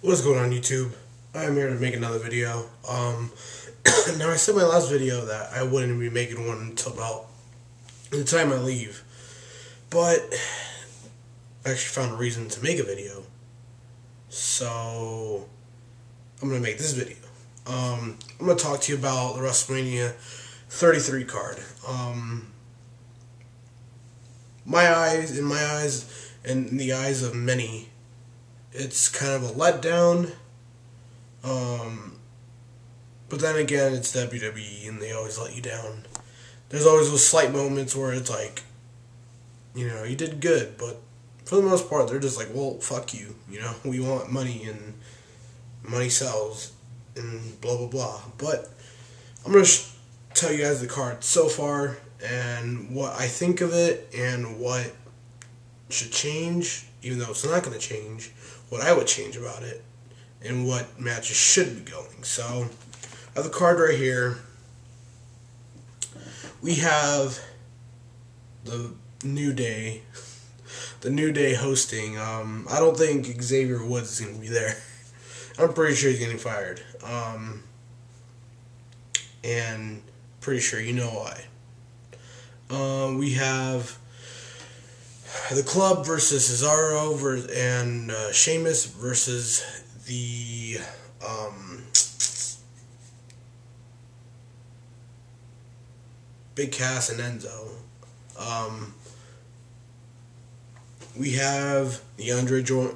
What's going on, YouTube? I'm here to make another video. Now I said in my last video that I wouldn't be making one until about the time I leave, but I actually found a reason to make a video, so I'm gonna make this video. I'm gonna talk to you about the Wrestlemania 33 card. In my eyes, and in the eyes of many, it's kind of a letdown. But then again, it's WWE, and they always let you down. There's always those slight moments where it's like, you know, you did good, but for the most part, they're just like, well, fuck you. You know, we want money, and money sells, and blah, blah, blah. But I'm going to tell you guys the card so far, and what I think of it, and what should change, even though it's not going to change, what I would change about it, and what matches should be going. So, I have the card right here. We have the New Day. The New Day hosting. I don't think Xavier Woods is going to be there. I'm pretty sure he's getting fired. And pretty sure you know why. We have the Club versus Cesaro and Sheamus versus the Big Cass and Enzo. We have the Andre Giant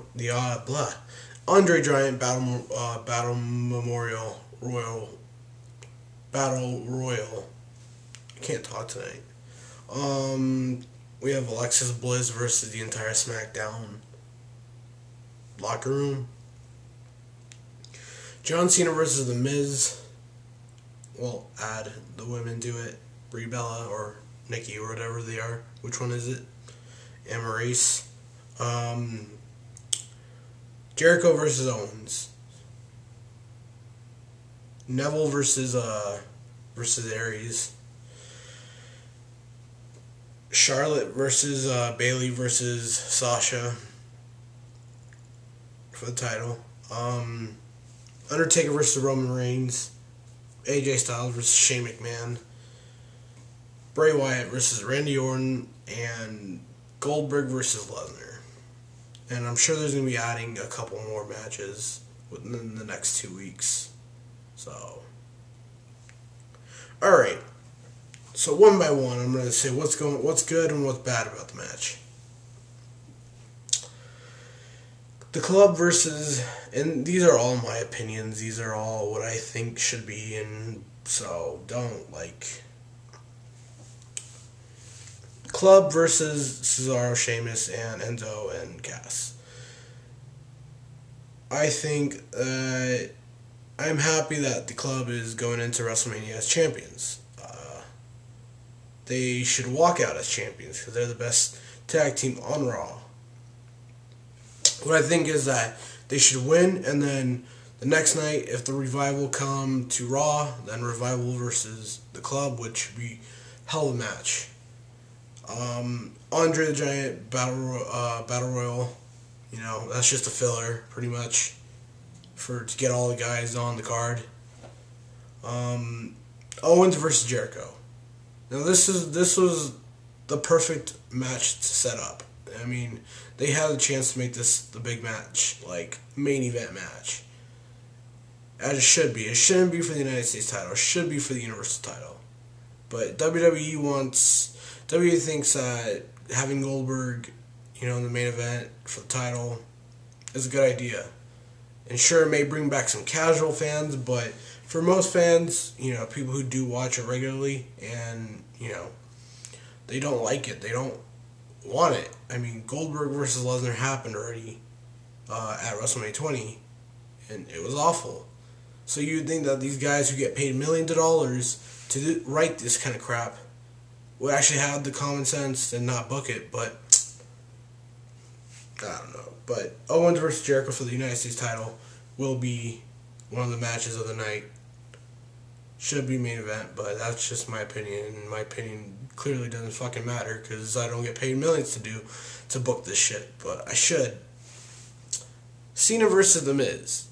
Battle Royal. I can't talk tonight. We have Alexis Bliss versus the entire SmackDown locker room. John Cena versus The Miz. We'll add the women to it. Brie Bella or Nikki or whatever they are. Which one is it? And Maurice. Jericho versus Owens. Neville versus Aries. Charlotte versus Bayley versus Sasha for the title. Undertaker versus Roman Reigns. AJ Styles versus Shane McMahon. Bray Wyatt versus Randy Orton, and Goldberg versus Lesnar. And I'm sure there's going to be adding a couple more matches within the next 2 weeks. So, alright. So one by one, I'm going to say what's good and what's bad about the match. The Club versus, and these are all my opinions, these are all what I think should be, and so don't Club versus Cesaro, Sheamus, and Enzo and Cass. I think I'm happy that the Club is going into WrestleMania as champions. They should walk out as champions because they're the best tag team on Raw. What I think is that they should win, and then the next night, if the Revival come to Raw, then Revival versus the Club, which would be hell of a match. Andre the Giant Battle Royal, you know, that's just a filler, pretty much, to get all the guys on the card. Owens versus Jericho. Now this was the perfect match to set up. I mean, they had a chance to make this the big match, like main event match. As it should be. It shouldn't be for the United States title. It should be for the Universal title. But WWE thinks that having Goldberg, you know, in the main event for the title is a good idea. And sure, it may bring back some casual fans, but for most fans, you know, people who do watch it regularly, and, you know, they don't like it. They don't want it. I mean, Goldberg versus Lesnar happened already at WrestleMania 20, and it was awful. So you'd think that these guys who get paid millions of dollars to write this kind of crap would actually have the common sense and not book it, but I don't know. But Owens versus Jericho for the United States title will be one of the matches of the night. Should be main event, but that's just my opinion, and my opinion clearly doesn't fucking matter because I don't get paid millions to book this shit, but I should. Cena versus The Miz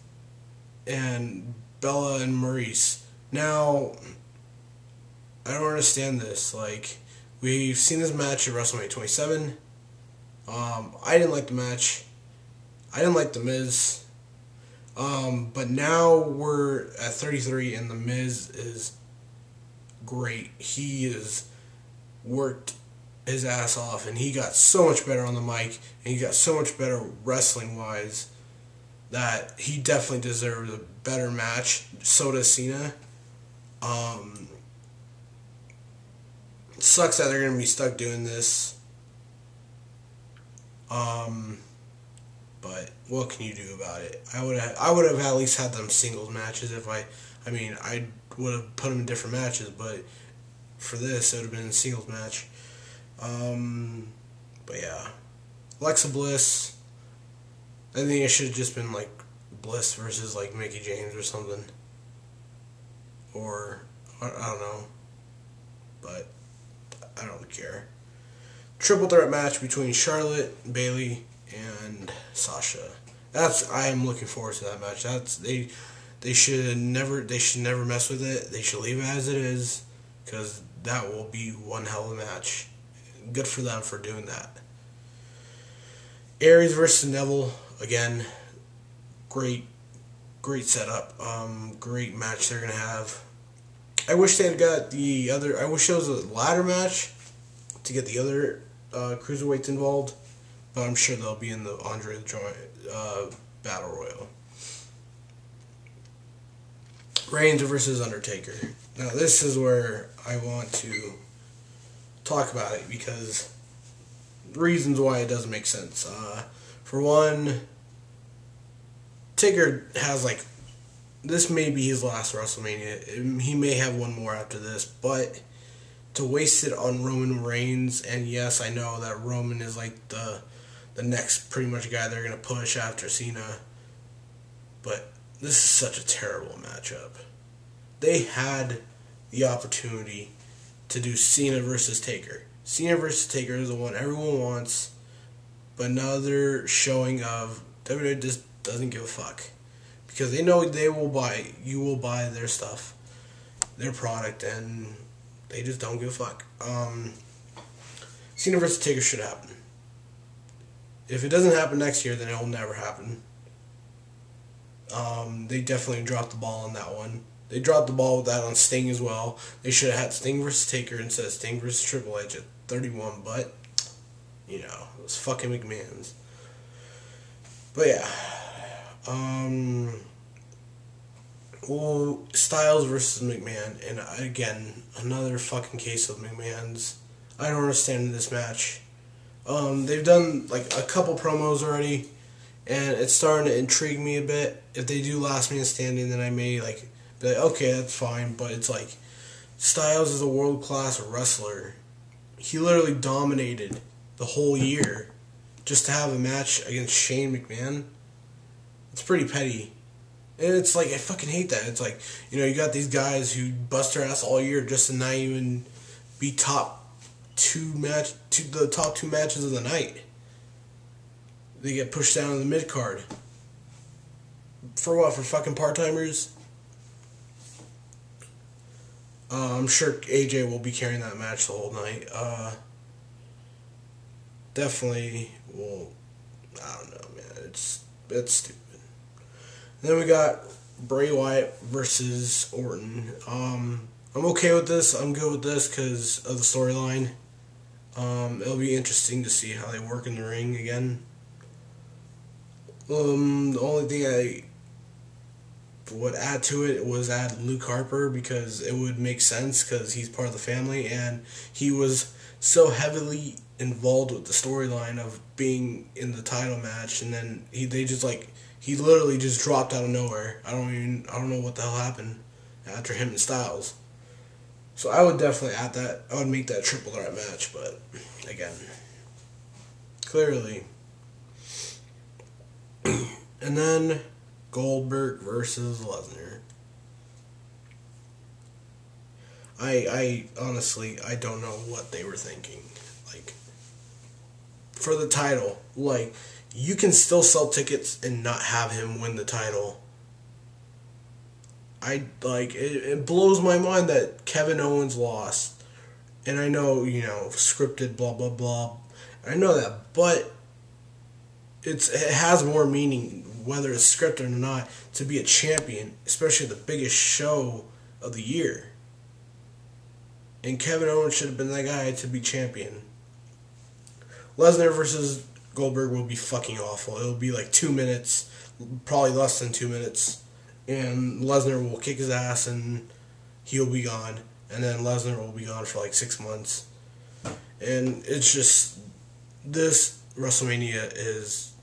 and Bella and Maurice. Now, I don't understand this. Like, we've seen this match at WrestleMania 27. I didn't like the match. I didn't like The Miz. But now we're at 33 and The Miz is great. He has worked his ass off and he got so much better on the mic and he got so much better wrestling wise that he definitely deserves a better match. So does Cena. It sucks that they're going to be stuck doing this. But what can you do about it? I would have at least had them singles matches if I would have put them in different matches, but for this it would have been a singles match. But yeah, Alexa Bliss. I think it should have just been like Bliss versus like Mickie James or something, or I don't know, but I don't care. Triple threat match between Charlotte, Bayley, and Sasha. I am looking forward to that match. They should never mess with it. They should leave it as it is, because that will be one hell of a match. Good for them for doing that. Aries versus Neville, again, great setup. Great match they're gonna have. I wish they had got the other. I wish it was a ladder match to get the other cruiserweights involved, but I'm sure they'll be in the Andre the Giant Battle Royal. Reigns versus Undertaker. Now this is where I want to talk about it because reasons why it doesn't make sense. For one, Taker has this may be his last WrestleMania. He may have one more after this, but to waste it on Roman Reigns, and yes, I know that Roman is the next pretty much guy they're gonna push after Cena, but this is such a terrible matchup. They had the opportunity to do Cena versus Taker. Cena versus Taker is the one everyone wants, but another showing of WWE just doesn't give a fuck. Because they know you will buy their stuff, their product, and they just don't give a fuck. Cena versus Taker should happen. If it doesn't happen next year, then it will never happen. They definitely dropped the ball on that one. They dropped the ball with that on Sting as well. They should have had Sting versus Taker instead of Sting versus Triple H at 31, but, it was fucking McMahon's. But yeah. Styles versus McMahon, and again, another fucking case of McMahon's. I don't understand this match. They've done a couple promos already, and it's starting to intrigue me a bit. If they do Last Man Standing, then I may be like, okay, that's fine, but it's Styles is a world-class wrestler. He literally dominated the whole year just to have a match against Shane McMahon. It's pretty petty. And it's I fucking hate that. It's you got these guys who bust their ass all year just to not even be the top two matches of the night. They get pushed down in the mid card. For what? For fucking part-timers? I'm sure AJ will be carrying that match the whole night. Definitely will. I don't know, man. It's stupid. And then we got Bray Wyatt versus Orton. I'm okay with this. I'm good with this because of the storyline. It'll be interesting to see how they work in the ring again. The only thing I would add to it was add Luke Harper, because it would make sense because he's part of the family and he was so heavily involved with the storyline of being in the title match, and then he literally just dropped out of nowhere. I don't know what the hell happened after him and Styles. So I would definitely add that. I would make that triple threat match, but again, clearly. And then Goldberg versus Lesnar. I honestly, I don't know what they were thinking. For the title, you can still sell tickets and not have him win the title. It blows my mind that Kevin Owens lost. And I know, scripted, blah, blah, blah. I know that, but it has more meaning, whether it's scripted or not, to be a champion, especially the biggest show of the year. And Kevin Owens should have been that guy to be champion. Lesnar versus Goldberg will be fucking awful. It'll be like 2 minutes, probably less than 2 minutes. And Lesnar will kick his ass and he'll be gone. And then Lesnar will be gone for like 6 months. And it's just, this WrestleMania is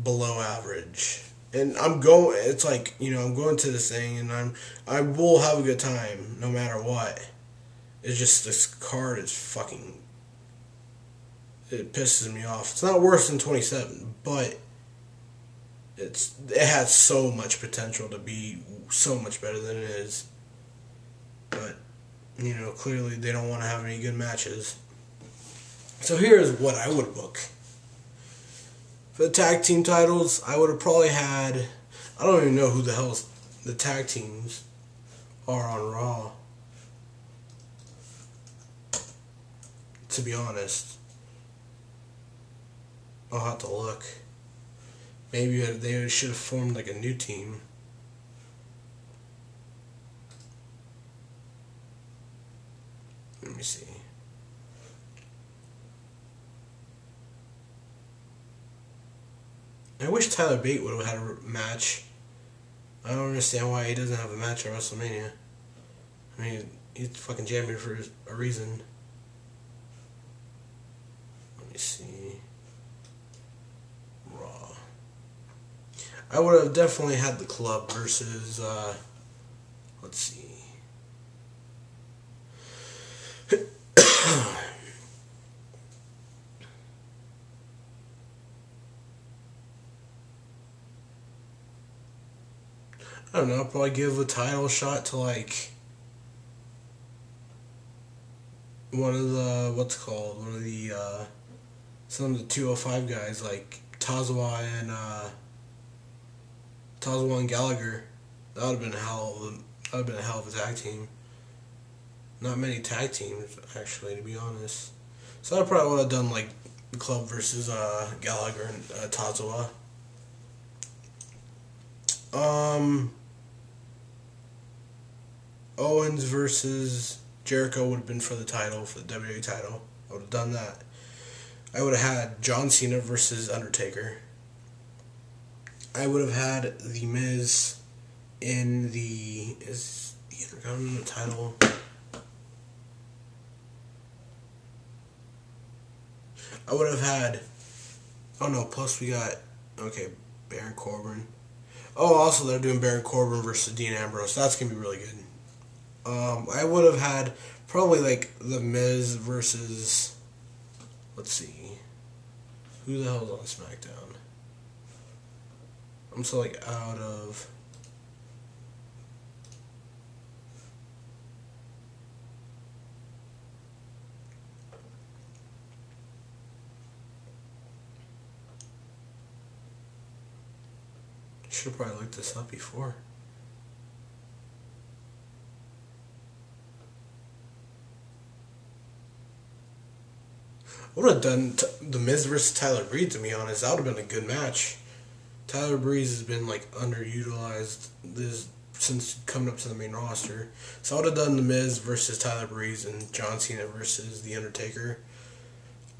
below average. And I'm going to this thing and I will have a good time no matter what. It's just, this card is fucking, it pisses me off. It's not worse than 27, but it has so much potential to be so much better than it is. But, clearly they don't want to have any good matches. So here's what I would book. For the tag team titles, I would have probably had, I don't even know who the hell the tag teams are on Raw, to be honest. I'll have to look. Maybe they should have formed like a new team. Let me see. I wish Tyler Bate would have had a match. I don't understand why he doesn't have a match at WrestleMania. I mean, he's fucking champion for a reason. Let me see. Raw. I would have definitely had the Club versus, let's see. I don't know, I'll probably give a title shot to like one of the some of the 205 guys, like Tazawa and Gallagher. That would have been a hell of a tag team. Not many tag teams, actually, to be honest. So I probably would have done like the Club versus Gallagher and Tazawa. Owens versus Jericho would have been for the title, for the WWE title. I would have done that. I would have had John Cena versus Undertaker. I would have had The Miz in the Intercontinental title. I would have had, plus we got, Baron Corbin. Oh, also they're doing Baron Corbin versus Dean Ambrose. That's going to be really good. I would have had probably like The Miz versus, let's see, who the hell's on SmackDown? I'm so like out of, should have probably looked this up before. I would have done The Miz versus Tyler Breeze, to be honest. That would have been a good match. Tyler Breeze has been like underutilized since coming up to the main roster. So I would have done The Miz versus Tyler Breeze and John Cena versus The Undertaker.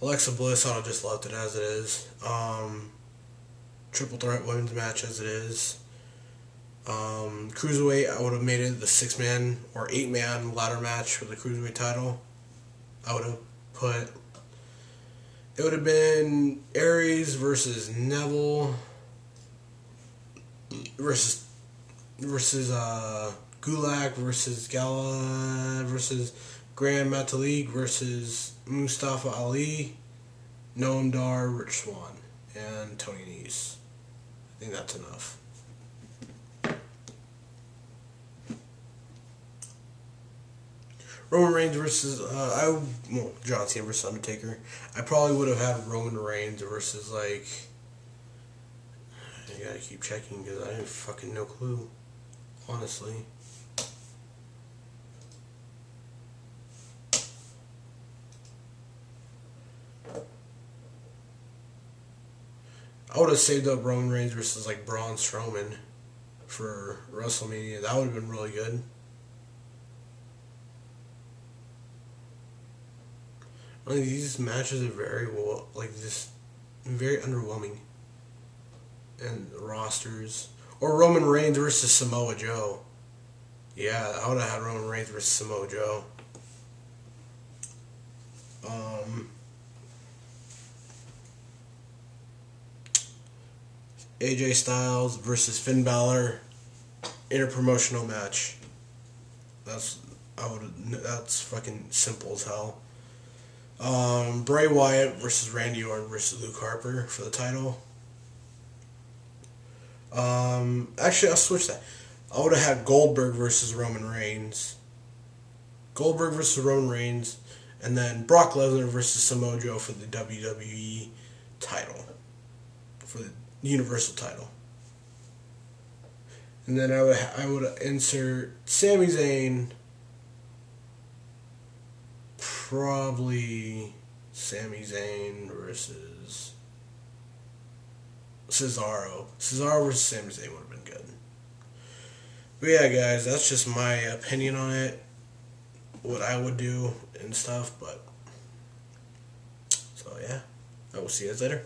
Alexa Bliss, I would have just left it as it is. Triple threat women's match as it is. Cruiserweight, I would have made it the 6-man or 8-man ladder match for the Cruiserweight title. I would have put, it would have been Aries versus Neville versus Gulak versus Gala versus Grand Metalik versus Mustafa Ali, Noam Dar, Rich Swann, and Tony Nese. I think that's enough. Roman Reigns versus John Cena versus Undertaker. I probably would have had Roman Reigns versus like gotta keep checking because I have fucking no clue, honestly. I would have saved up Roman Reigns versus like Braun Strowman for WrestleMania. That would have been really good. Like, these matches are very well, like just very underwhelming. And the rosters, or Roman Reigns versus Samoa Joe. Yeah, I would have had Roman Reigns versus Samoa Joe. AJ Styles versus Finn Balor, interpromotional match. That's fucking simple as hell. Bray Wyatt versus Randy Orton versus Luke Harper for the title. Actually, I'll switch that. I would have had Goldberg versus Roman Reigns. Goldberg versus Roman Reigns, and then Brock Lesnar versus Samoa Joe for the WWE title, for the Universal title. And then I would insert Sami Zayn. Probably Sami Zayn versus Cesaro. Cesaro versus Sami Zayn would have been good. But yeah, guys, that's just my opinion on it. What I would do and stuff. But so yeah, I will see you guys later.